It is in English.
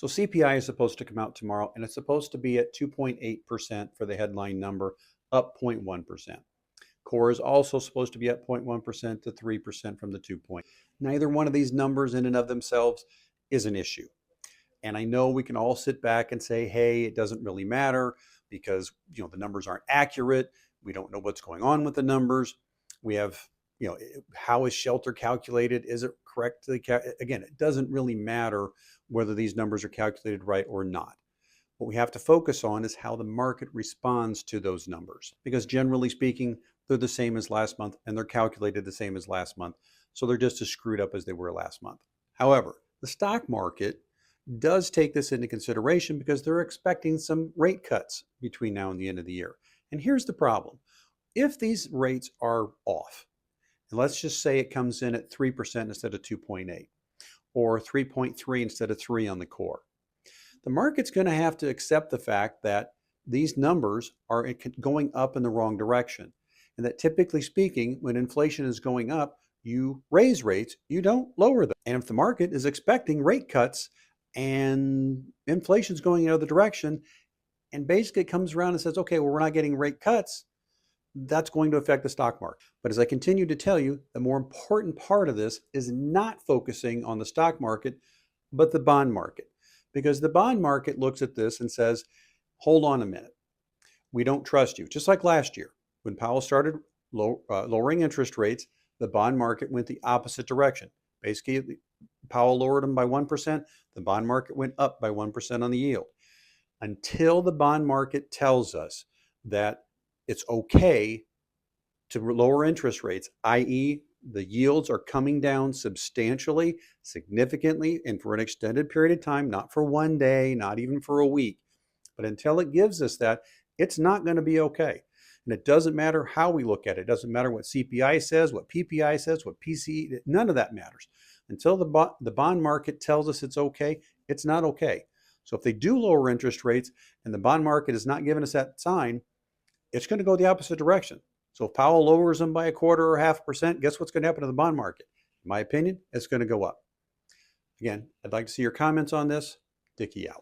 So CPI is supposed to come out tomorrow, and it's supposed to be at 2.8% for the headline number, up 0.1%. Core is also supposed to be at 0.1% to 3% from the 2 point. Neither one of these numbers in and of themselves is an issue. And I know we can all sit back and say, hey, it doesn't really matter because the numbers aren't accurate. We don't know what's going on with the numbers. We have, how is shelter calculated? Is it correctly? Again, it doesn't really matter whether these numbers are calculated right or not. What we have to focus on is how the market responds to those numbers, because generally speaking, they're the same as last month and they're calculated the same as last month. So they're just as screwed up as they were last month. However, the stock market does take this into consideration because they're expecting some rate cuts between now and the end of the year. And here's the problem. If these rates are off, and let's just say it comes in at 3% instead of 2.8, or 3.3 instead of 3 on the core, the market's going to have to accept the fact that these numbers are going up in the wrong direction. And that typically speaking, when inflation is going up, you raise rates, you don't lower them. And if the market is expecting rate cuts and inflation's going in the other direction, and basically it comes around and says, okay, well, we're not getting rate cuts, that's going to affect the stock market. But as I continue to tell you, the more important part of this is not focusing on the stock market, but the bond market. Because the bond market looks at this and says, hold on a minute. We don't trust you. Just like last year, when Powell started lowering interest rates, the bond market went the opposite direction. Basically, Powell lowered them by 1%. The bond market went up by 1% on the yield. Until the bond market tells us that it's okay to lower interest rates, i.e., the yields are coming down substantially, significantly, and for an extended period of time, not for one day, not even for a week, but until it gives us that, it's not going to be okay. And it doesn't matter how we look at it. It doesn't matter what CPI says, what PPI says, what PCE, none of that matters. Until the bond market tells us it's okay, it's not okay. So if they do lower interest rates and the bond market is not giving us that sign, it's going to go the opposite direction. So if Powell lowers them by 1/4 or 0.5%, guess what's going to happen to the bond market? In my opinion, it's going to go up. Again, I'd like to see your comments on this. Dickie out.